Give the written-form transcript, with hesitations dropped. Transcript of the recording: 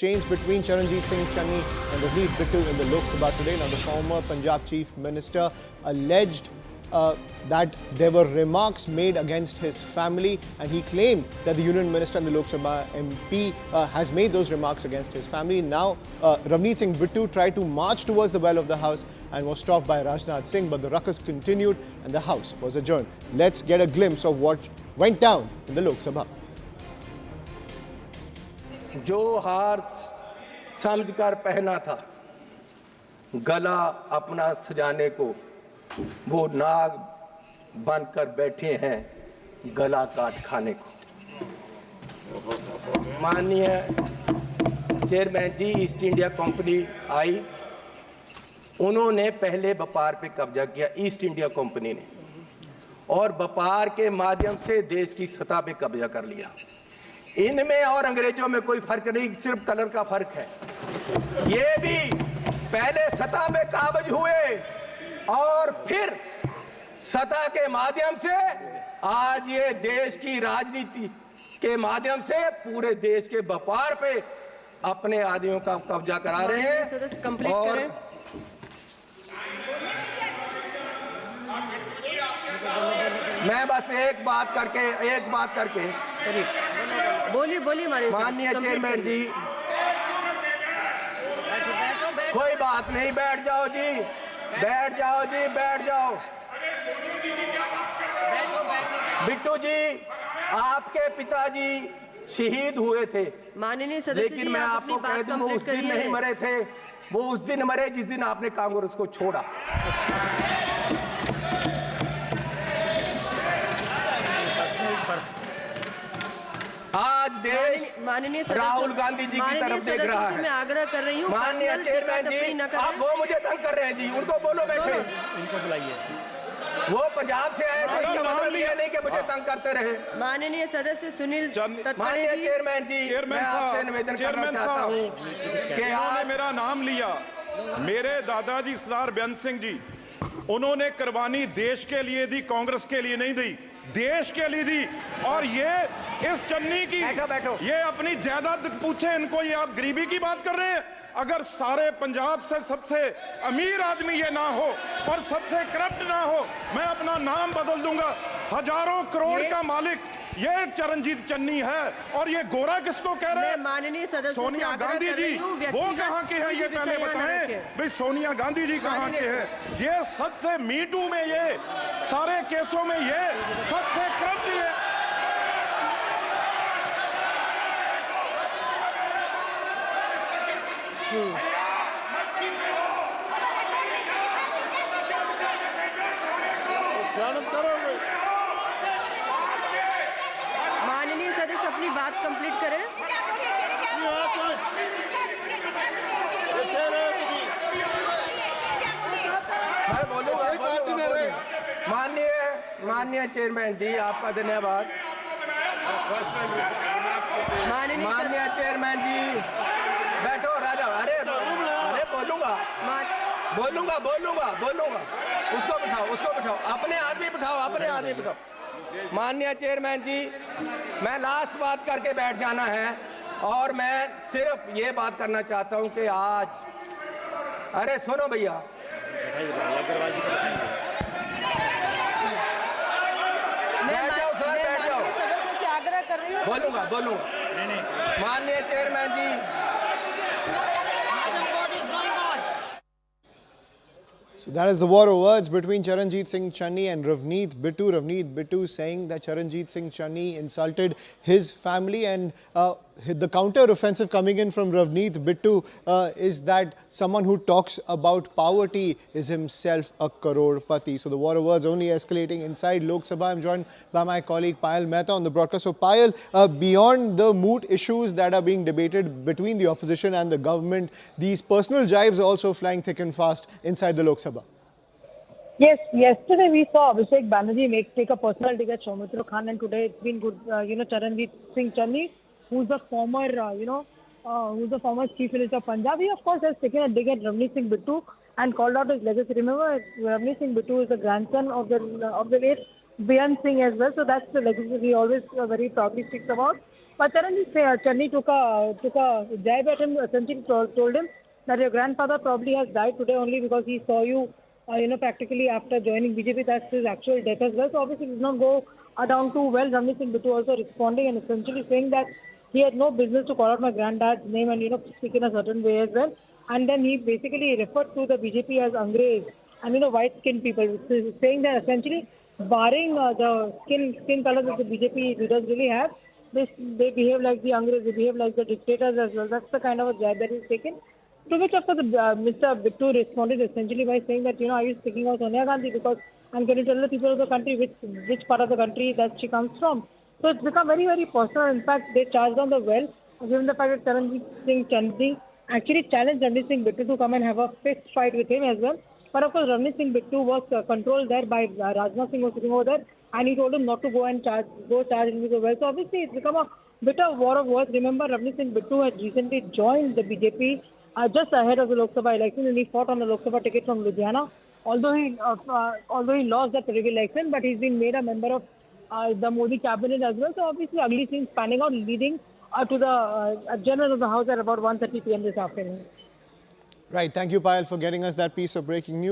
Exchange between Charanjit Singh Channi and Ravneet Bittu in the Lok Sabha today. Now, the former Punjab Chief Minister alleged that there were remarks made against his family, and he claimed that the Union Minister and the Lok Sabha MP has made those remarks against his family. Now, Ravneet Singh Bittu tried to march towards the well of the House and was stopped by Rajnath Singh, but the ruckus continued and the House was adjourned. Let's get a glimpse of what went down in the Lok Sabha. जो हार समझकर पहना था गला अपना सजाने को, वो नाग बनकर बैठे हैं गला काट खाने को। माननीय चेयरमैन जी, ईस्ट इंडिया कंपनी आई, उन्होंने पहले व्यापार पे कब्जा किया, ईस्ट इंडिया कंपनी ने, और व्यापार के माध्यम से देश की सतह पे कब्जा कर लिया। इनमें और अंग्रेजों में कोई फर्क नहीं, सिर्फ कलर का फर्क है। ये भी पहले सतह पे काबज हुए और फिर सतह के माध्यम से आज ये देश की राजनीति के माध्यम से पूरे देश के व्यापार पे अपने आदमियों का कब्जा करा रहे हैं। और मैं बस एक बात करके बोलिए माननीय चेयरमैन जी, कोई बात नहीं, बैठ जाओ जी, बैठ जाओ। बिट्टू जी, आपके पिताजी शहीद हुए थे, माननीय सदस्य, लेकिन मैं आपको कह दूं वो उस दिन नहीं मरे थे, वो उस दिन मरे जिस दिन आपने कांग्रेस को छोड़ा। आज देश राहुल गांधी जी की तरफ देख रहा है। मैं आग्रह कर रही हूँ, माननीय चेयरमैन जी, आप वो मुझे तंग कर रहे हैं जी, उनको बोलो बैठे, इनको बुलाइए। वो पंजाब से आए तो इसका मतलब ये नहीं कि मुझे तंग करते रहे। माननीय सदस्य सुनील माननीय चेयरमैन जी, मैं आपसे निवेदन करना चाहता हूँ कि आपने मेरा नाम लिया, मेरे दादाजी सरदार बेअंत सिंह जी, उन्होंने कुर्बानी देश के लिए दी, कांग्रेस के लिए नहीं दी, देश के लिए दी। और ये इस चन्नी की बैठो। ये अपनी जायदाद पूछे इनको, ये आप गरीबी की बात कर रहे हैं। अगर सारे पंजाब से सबसे अमीर आदमी ये ना हो और सबसे करप्ट ना हो, मैं अपना नाम बदल दूंगा। हजारों करोड़ का मालिक ये चरणजीत चन्नी है। और ये गोरा किसको कह रहे हैं? माननीय सदस्य सोनिया गांधी जी, वो कहाँ के हैं ये पहले बताएं भाई। सोनिया गांधी जी कहाँ के हैं? ये सबसे मीटू में, ये सारे केसों में ये सबसे करप्ट ये। माननीय सदस्य अपनी बात कंप्लीट करें। माननीय चेयरमैन जी, आपका धन्यवाद। माननीय चेयरमैन जी, बैठो राजा। अरे बोलूंगा। उसको बिठाओ, अपने आदमी बिठाओ। माननीय चेयरमैन जी, मैं लास्ट बात करके बैठ जाना है, और मैं सिर्फ ये बात करना चाहता हूं कि आज, अरे सुनो भैया, बैठ जाओ। सदस्य से आग्रह कर रही हूँ, बोलूंगा। माननीय chairman ji, So that is the war of words between Charanjit Singh Channi and Ravneet Bittu. Ravneet Bittu saying that Charanjit Singh Channi insulted his family, and the counter-offensive coming in from Ravneet Bittu is that someone who talks about poverty is himself a crorepati. So the war of words only escalating inside Lok Sabha. I'm joined by my colleague Payal Mehta on the broadcast. So Payal, beyond the moot issues that are being debated between the opposition and the government, these personal jibes are also flying thick and fast inside the Lok Sabha. Yes, yesterday we saw Abhishek Banerjee take a personal dig at Soumitra Khan, and today it's been good. Charanjit Singh Channi, who's the former, who's the former Chief Minister of Punjab, he of course has taken a dig at Ravneet Singh Bittu and called out his legacy. Remember, Ravneet Singh Bittu is the grandson of the late Beyond Singh as well. So that's the legacy we always very proudly speaks about. But Charanjit Channi took a jab at him, essentially told him that your grandfather probably has died today only because he saw you, practically after joining BJP. That's his actual death as well. So obviously it did not go down too well. Ranveer Singh Bittu also responding and essentially saying that he had no business to call out my granddad's name and speak in a certain way as well. And then he basically referred to the BJP as Angrez and white-skinned people, saying that essentially barring the skin color that the BJP leaders really have, they behave like the Angrez, they behave like the dictators as well. That's the kind of a jab that is taken. To which, of course, Mr. Bittu responded essentially by saying that, are you speaking about Sonia Gandhi? Because I'm going to tell the people of the country which part of the country that she comes from. So it's become very, very personal. In fact, they charged on the well, given the fact that Charanjit Singh Channi actually challenged Ranveer Singh Bittu to come and have a fist fight with him as well. But of course, Ranveer Singh Bittu was controlled there by Rajnath Singh was sitting over there, and he told him not to go charge into the well. So obviously, it's become a bit of war of words. Remember, Ranveer Singh Bittu had recently joined the BJP just ahead of the Lok Sabha election, and he fought on the Lok Sabha ticket from Ludhiana. Although he lost that particular election, but he's been made a member of the Modi cabinet as well. So obviously, ugly things panning out, leading to the General of the House at about 1:30 p.m. this afternoon. Right. Thank you, Payal, for getting us that piece of breaking news.